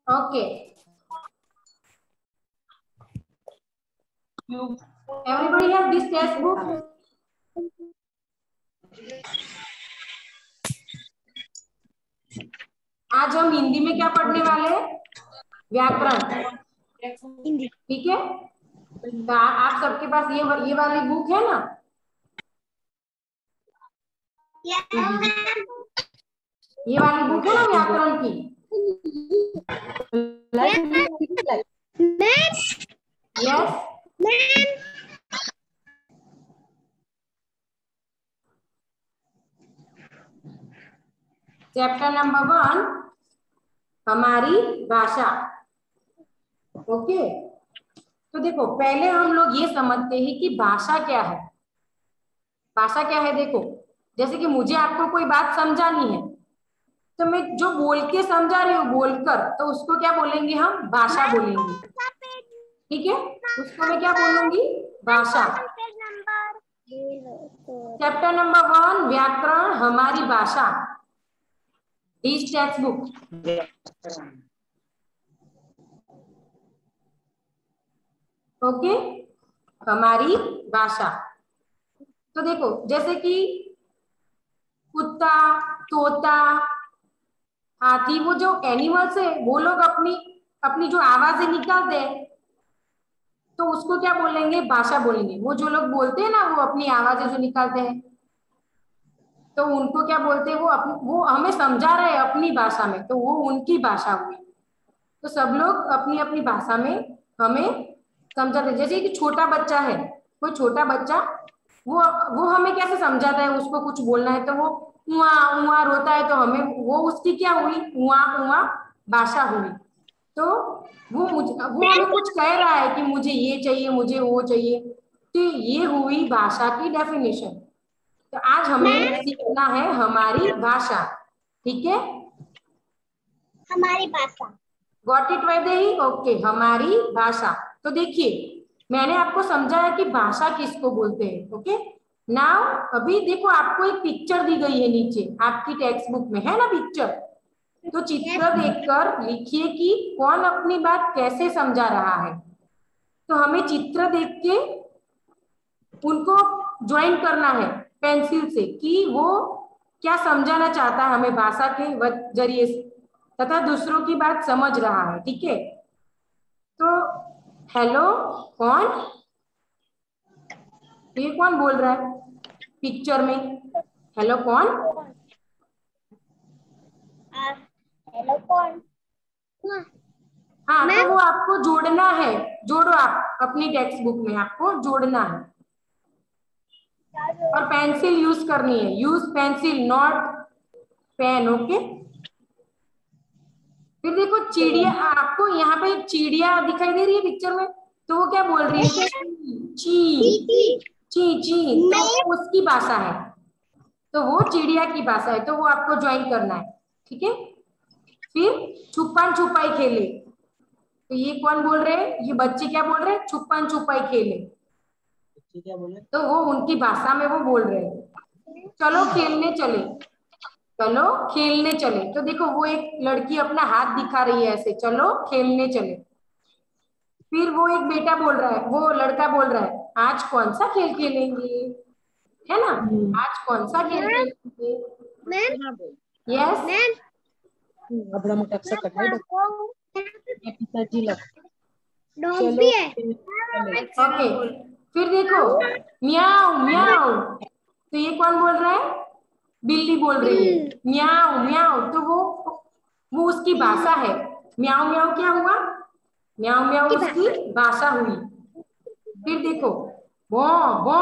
Okay. Everybody have this textbook? आज हम हिंदी में क्या पढ़ने वाले हैं? व्याकरण। ठीक है, तो आप सबके पास ये वाली बुक है ना? ये वाली बुक है ना व्याकरण की? यस। चैप्टर नंबर 1, हमारी भाषा। ओके, तो देखो पहले हम लोग ये समझते हैं कि भाषा क्या है। भाषा क्या है, देखो जैसे कि मुझे आपको कोई बात समझानी है, तो मैं जो बोल के समझा रही हूँ बोलकर, तो उसको क्या बोलेंगे? हम भाषा बोलेंगे। ठीक है, उसको मैं क्या बोलूंगी? भाषा। चैप्टर नंबर 1, व्याकरण, हमारी भाषा, दिस टेक्स्ट बुक। ओके, हमारी भाषा। तो देखो जैसे कि कुत्ता, तोता, हाथी, वो जो एनिमल्स है वो लोग अपनी अपनी जो आवाजें निकालते हैं, तो उसको क्या बोलेंगे? भाषा बोलेंगे। वो जो लोग बोलते हैं ना, वो अपनी आवाजें जो निकालते हैं, तो उनको क्या बोलते हैं? वो हमें समझा रहे हैं अपनी भाषा में, तो वो उनकी भाषा हुई। तो सब लोग अपनी अपनी भाषा में हमें समझाते। जैसे कि छोटा बच्चा है, कोई छोटा बच्चा, वो हमें कैसे समझाता है? उसको कुछ बोलना है तो वो उआ उआ रोता है, तो हमें वो उसकी क्या हुई? उआ उआ भाषा हुई। तो वो हमें कुछ कह रहा है कि मुझे ये चाहिए, मुझे वो चाहिए, तो ये हुई भाषा की डेफिनेशन। तो आज हमें सीखना है हमारी भाषा। ठीक है, हमारी भाषा। Got it Vaidehi? ओके, हमारी भाषा। तो देखिए मैंने आपको समझाया कि भाषा किसको बोलते हैं। ओके, नाउ अभी देखो आपको एक पिक्चर दी गई है नीचे आपकी टेक्स्ट बुक में, है ना पिक्चर? तो चित्र देखकर लिखिए कि कौन अपनी बात कैसे समझा रहा है। तो हमें चित्र देख के उनको ज्वाइन करना है पेंसिल से कि वो क्या समझाना चाहता है हमें भाषा के जरिए से, तथा दूसरों की बात समझ रहा है। ठीक है, तो हेलो कौन? ये कौन बोल रहा है पिक्चर में? हेलो कौन? हेलो कौन? हाँ, तो वो आपको जोड़ना है। जोड़ो, आप अपनी टेक्स्ट बुक में आपको जोड़ना है और पेंसिल यूज करनी है। Use pencil, not pen. Okay, फिर देखो चिड़िया, आपको यहाँ पे एक चिड़िया दिखाई दे रही है पिक्चर में, तो वो क्या बोल रही है? ची ची ची। तो वो उसकी भाषा है, तो वो चिड़िया की भाषा है, तो वो आपको ज्वाइन करना है। ठीक है, फिर छुपन छुपाई खेले। तो ये कौन बोल रहे हैं? ये बच्चे क्या बोल रहे हैं? छुपन छुपाई खेले। क्या बोले? तो वो उनकी भाषा में वो बोल रहे हैं। चलो खेलने चले, चलो खेलने चले। तो देखो वो एक लड़की अपना हाथ दिखा रही है ऐसे, चलो खेलने चले। फिर वो एक बेटा बोल रहा है, वो लड़का बोल रहा है, आज कौन सा खेल खेलेंगे? है ना, आज कौन सा खेल खेलेंगे? यस, बड़ा मोटा सा कटा है पिताजी लग। चलो ओके। फिर देखो म्याऊ म्याऊ, तो ये कौन बोल रहा है? बिल्ली बोल रही है म्याऊ म्याऊ। तो वो उसकी भाषा है। म्याऊ म्याऊ क्या हुआ? म्याऊ म्याऊ उसकी भाषा हुई। फिर देखो भौ भौ,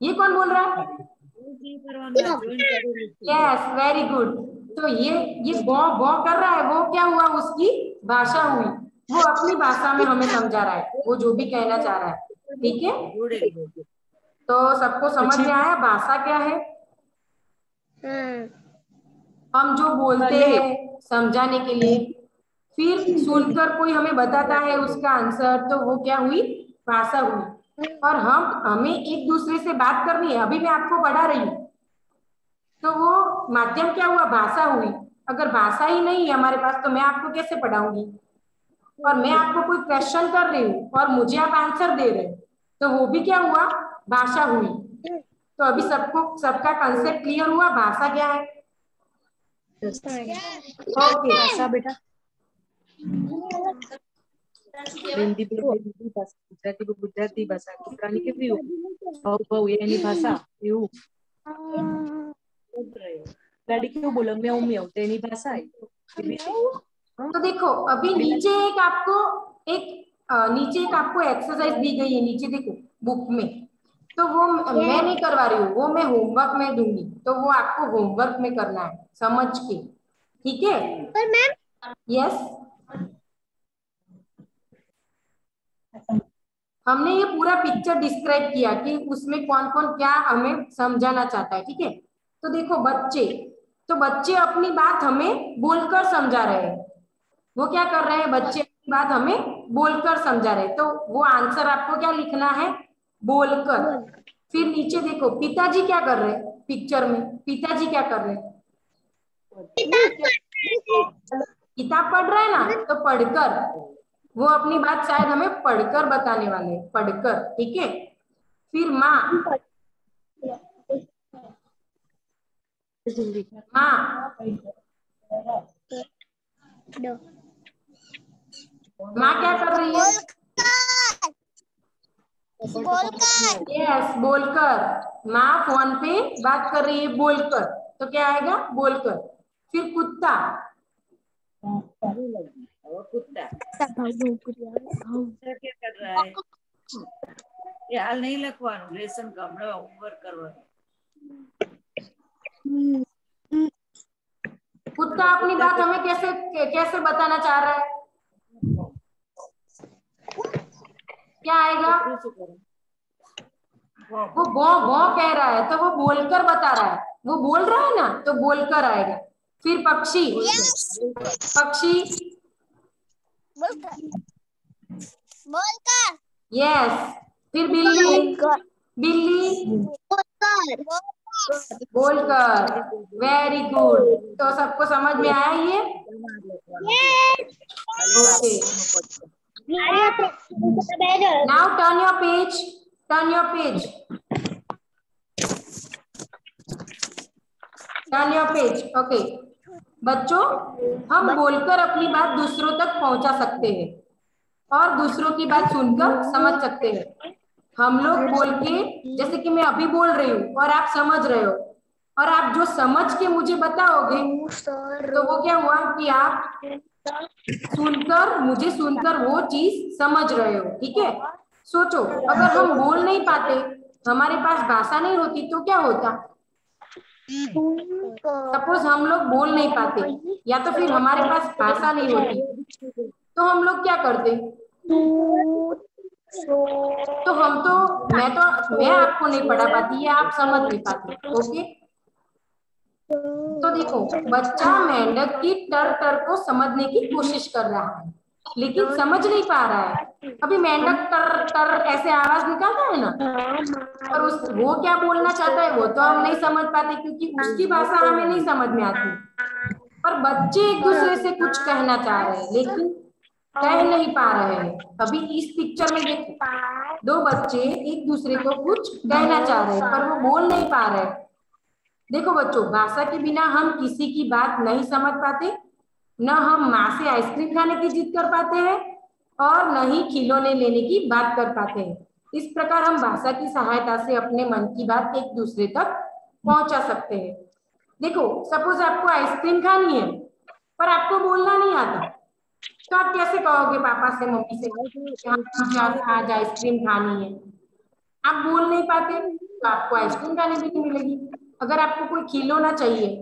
ये कौन बोल रहा है? Yes, very good. तो ये भौ भौ कर रहा है, वो क्या हुआ? उसकी भाषा हुई। वो अपनी भाषा में हमें समझा रहा है, वो जो भी कहना चाह रहा है। ठीक है, तो सबको समझ में आया भाषा क्या है? हम जो बोलते हैं समझाने के लिए, फिर सुनकर कोई हमें बताता है उसका आंसर, तो वो क्या हुई? भाषा हुई। और हमें एक दूसरे से बात करनी है, अभी मैं आपको पढ़ा रही हूँ, तो वो माध्यम क्या हुआ? भाषा हुई। अगर भाषा ही नहीं है हमारे पास तो मैं आपको कैसे पढ़ाऊंगी। और मैं आपको कोई क्वेश्चन कर रही हूँ और मुझे आप आंसर दे रहे हो, तो वो भी क्या हुआ, भाषा हुई। तो अभी सबको सबका कंसेप्ट क्लियर हुआ, भाषा क्या है। ओके भाषा बेटा हिंदी બોલે હિન્દી ભાષા, ગુજરાતી બોલે ગુજરાતી ભાષા, કુતરાની કેવી ભાવ એની ભાષા એવું ગાડી કેવું બોલે म्याऊ म्याऊ તેની ભાષા तो देखो अभी नीचे एक आपको एक्सरसाइज दी गई है, नीचे देखो बुक में। तो वो मैं नहीं करवा रही हूँ, वो मैं होमवर्क में दूंगी, तो वो आपको होमवर्क में करना है समझ के, ठीक है। पर मैम यस, हमने ये पूरा पिक्चर डिस्क्राइब किया कि उसमें कौन कौन क्या हमें समझाना चाहता है, ठीक है। तो देखो बच्चे अपनी बात हमें बोलकर समझा रहे हैं। वो क्या कर रहे हैं, बच्चे अपनी बात हमें बोलकर समझा रहे हैं। तो वो आंसर आपको क्या लिखना है, बोलकर। फिर नीचे देखो पिताजी क्या कर रहे हैं, पिक्चर में पिताजी क्या कर रहे हैं, किताब पढ़ रहे हैं ना, तो पढ़कर। वो अपनी बात शायद हमें पढ़कर बताने वाले हैं, पढ़कर, ठीक है। फिर माँ माँ क्या कर रही है, यस बोलकर। माँ फोन पे बात कर रही है बोलकर, तो क्या आएगा, बोलकर। फिर कुत्ता कुत्ता क्या कर रहा है, ये हाल नहीं લખવાનું, લેસન હમણાં હોમવર્ક કરવાનું। कुत्ता अपनी बात हमें कैसे कैसे बताना चाह रहा है, क्या आएगा, वो भौ भौ कह रहा है, तो वो बोलकर बता रहा है। वो बोल रहा है ना, तो बोलकर आएगा। फिर पक्षी पक्षी बोलकर यस। फिर बिल्ली बिल्ली बोलकर। Very good. तो सबको समझ में आया ये, okay. Now turn your page, turn your page, turn your page. Okay बच्चों, हम बोलकर अपनी बात दूसरों तक पहुंचा सकते हैं और दूसरों की बात सुनकर समझ सकते हैं। हम लोग बोल के, जैसे कि मैं अभी बोल रही हूँ और आप समझ रहे हो, और आप जो समझ के मुझे बताओगे, तो वो क्या हुआ कि आप मुझे सुनकर वो चीज समझ रहे हो, ठीक है। सोचो अगर हम बोल नहीं पाते, हमारे पास भाषा नहीं होती, तो क्या होता। सपोज हम लोग बोल नहीं पाते, या तो फिर हमारे पास भाषा नहीं होती, तो हम लोग क्या करते, तो मैं आपको नहीं पढ़ा पाती, या आप समझ नहीं पाते, ओके। तो देखो बच्चा मेंढक की टर टर को समझने की कोशिश कर रहा है, लेकिन समझ नहीं पा रहा है। अभी मेंढक टर टर ऐसे आवाज निकालता है ना, और वो क्या बोलना चाहता है वो तो हम नहीं समझ पाते, क्योंकि उसकी भाषा हमें नहीं समझ में आती। पर बच्चे एक दूसरे से कुछ कहना चाह रहे हैं, लेकिन कह नहीं पा रहे हैं। अभी इस पिक्चर में देखो, दो बच्चे एक दूसरे को कुछ कहना चाह रहे हैं, पर वो बोल नहीं पा रहे। देखो बच्चों, भाषा के बिना हम किसी की बात नहीं समझ पाते, न हम माँ से आइसक्रीम खाने की जिद कर पाते हैं, और न ही खिलौने लेने की बात कर पाते हैं। इस प्रकार हम भाषा की सहायता से अपने मन की बात एक दूसरे तक पहुंचा सकते हैं। देखो सपोज आपको आइसक्रीम खानी है, पर आपको बोलना नहीं आता, तो आप कैसे कहोगे पापा से, मम्मी से, मुझे आज आइसक्रीम खानी है। आप बोल नहीं पाते, तो आपको आइसक्रीम खाने भी नहीं मिलेगी। अगर आपको कोई खिलौना चाहिए,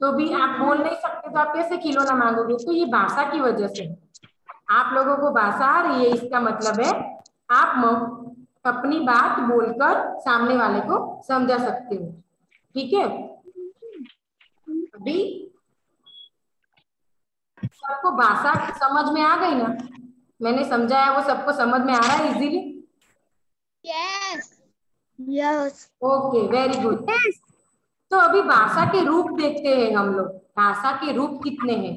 तो भी आप बोल नहीं सकते, तो आप कैसे खिलौना मांगोगे। तो ये भाषा की वजह से, आप लोगों को भाषा आ रही है, इसका मतलब है आप अपनी बात बोलकर सामने वाले को समझा सकते हो, ठीक है। अभी सबको भाषा समझ में आ गई ना, मैंने समझाया वो सबको समझ में आ रहा है easily. Yes okay very good. तो तो अभी भाषा के रूप देखते हैं हम लोग, भाषा के रूप कितने हैं।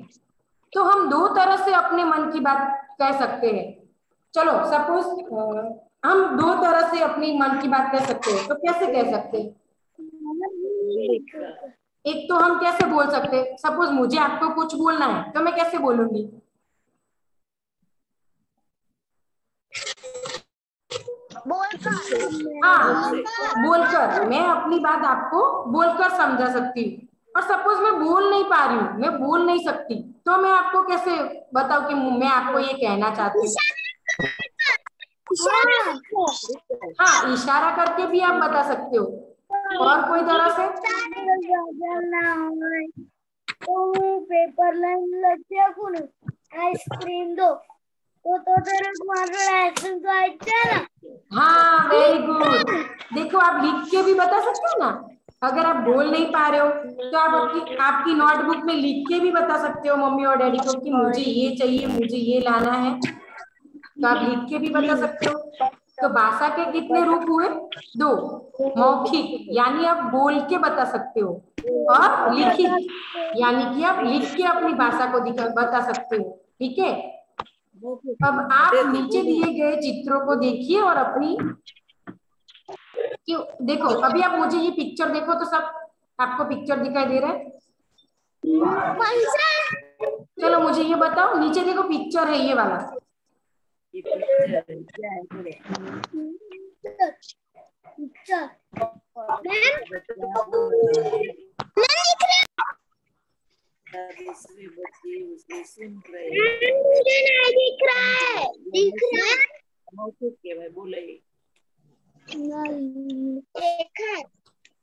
तो हम दो तरह से अपने मन की बात कह सकते हैं। चलो सपोज हम दो तरह से अपनी मन की बात कह सकते हैं, तो कैसे कह सकते हैं? एक तो हम कैसे बोल सकते हैं, सपोज मुझे आपको कुछ बोलना है तो मैं कैसे बोलूंगी? हाँ, बोलकर। मैं अपनी बात आपको बोलकर समझा सकती हूँ। और सपोज मैं बोल नहीं पा रही हूँ, मैं बोल नहीं सकती, तो मैं आपको कैसे बताऊं कि मैं आपको ये कहना चाहती हूँ? हाँ, इशारा करके भी आप बता सकते हो। और कोई तरह से? पेपर लाइन लगते आइसक्रीम दो तो तेरे तुम्हारा आइसक्रीम तो अच्छा ना। हाँ, वेरी गुड। देखो आप लिख के भी बता सकते हो ना। अगर आप बोल नहीं पा रहे हो तो आप आपकी नोटबुक में लिख के भी बता सकते हो मम्मी और डैडी को कि मुझे ये चाहिए, मुझे ये लाना है। तो आप लिख के भी बता सकते हो। तो भाषा के कितने रूप हुए? दो। मौखिक यानी आप बोल के बता सकते हो, और लिखित यानी कि आप लिख के अपनी भाषा को बता सकते हो। ठीक है, अब आप नीचे दिए गए चित्रों को देखिए और अपनी क्यों देखो। अभी आप मुझे ये पिक्चर देखो तो सब आपको पिक्चर दिखाई दे रहा है? चलो मुझे ये बताओ, नीचे देखो पिक्चर है ये वाला। दूसरे बच्चे उसे सुन रहे दिख रहा है, दिख रहा है। मौखिक के भाई बोले।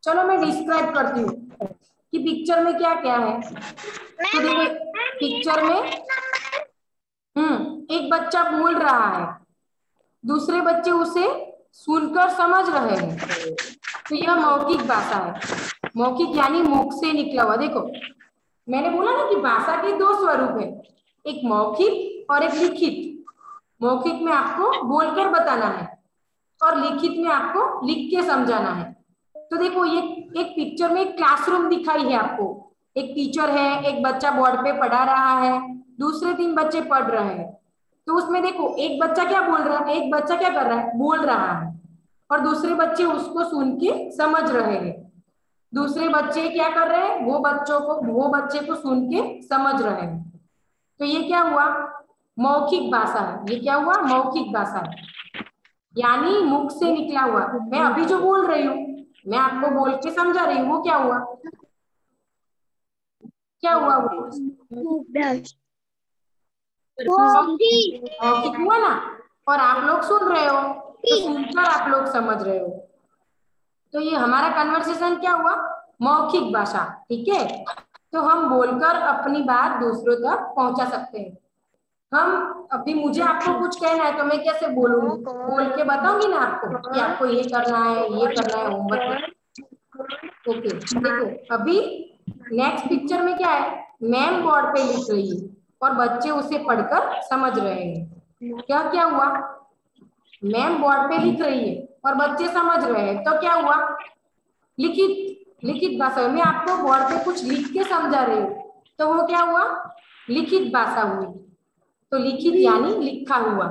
चलो मैं डिस्क्राइब करती हूँ कि पिक्चर में क्या क्या है। तो देखो पिक्चर में एक बच्चा बोल रहा है, दूसरे बच्चे उसे सुनकर समझ रहे हैं। तो यह मौखिक भाषा है। मौखिक यानी मुख से निकला हुआ। देखो मैंने बोला ना कि भाषा के दो स्वरूप है, एक मौखिक और एक लिखित। मौखिक में आपको बोलकर बताना है और लिखित में आपको लिख के समझाना है। तो देखो ये एक पिक्चर में एक क्लासरूम दिखाई है आपको। एक टीचर है, एक बच्चा बोर्ड पे पढ़ा रहा है, दूसरे 3 बच्चे पढ़ रहे हैं। तो उसमें देखो एक बच्चा क्या बोल रहा है, एक बच्चा क्या कर रहा है, बोल रहा है, और दूसरे बच्चे उसको सुन के समझ रहे हैं। दूसरे बच्चे क्या कर रहे हैं, वो बच्चे को सुन के समझ रहे हैं। तो ये क्या हुआ, मौखिक भाषा है। ये क्या हुआ, मौखिक भाषा है, यानी मुख से निकला हुआ। मैं अभी जो बोल रही हूँ, मैं आपको बोल के समझा रही हूँ, वो क्या हुआ, क्या हुआ वो मौखिक हुआ ना। और आप लोग सुन रहे हो, तो सुनकर आप लोग समझ रहे हो। तो ये हमारा कन्वर्सेशन क्या हुआ, मौखिक भाषा। ठीक है, तो हम बोलकर अपनी बात दूसरों तक पहुंचा सकते हैं। हम अभी मुझे आपको कुछ कहना है तो मैं कैसे बोलूंगी, बोल के बताऊंगी ना आपको कि आपको ये करना है, ये करना है होमवर्क में। ओके देखो अभी नेक्स्ट पिक्चर में क्या है, मैम बोर्ड पे लिख रही है और बच्चे उसे पढ़कर समझ रहे हैं। क्या क्या हुआ, मैम बोर्ड पे लिख रही है और बच्चे समझ रहे हैं। तो क्या हुआ, लिखित भाषा में आपको बोर्ड पे कुछ लिख के समझा रही हूँ, तो वो क्या हुआ, लिखित भाषा हुई। तो लिखित यानी लिखा हुआ।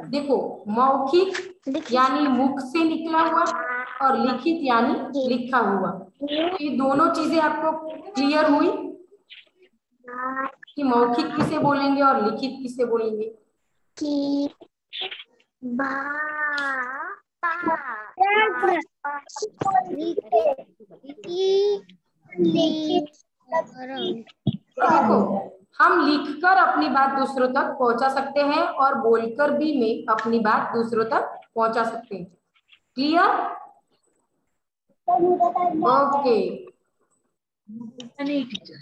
देखो मौखिक यानी मुख से निकला हुआ और लिखित यानी लिखा हुआ। ये दोनों चीजें आपको क्लियर हुई कि मौखिक किसे बोलेंगे और लिखित किसे बोलेंगे। देखो हम लिखकर अपनी बात दूसरों तक पहुंचा सकते हैं और बोलकर भी में अपनी बात दूसरों तक पहुंचा सकते हैं। क्लियर? ओके नहीं टीचर।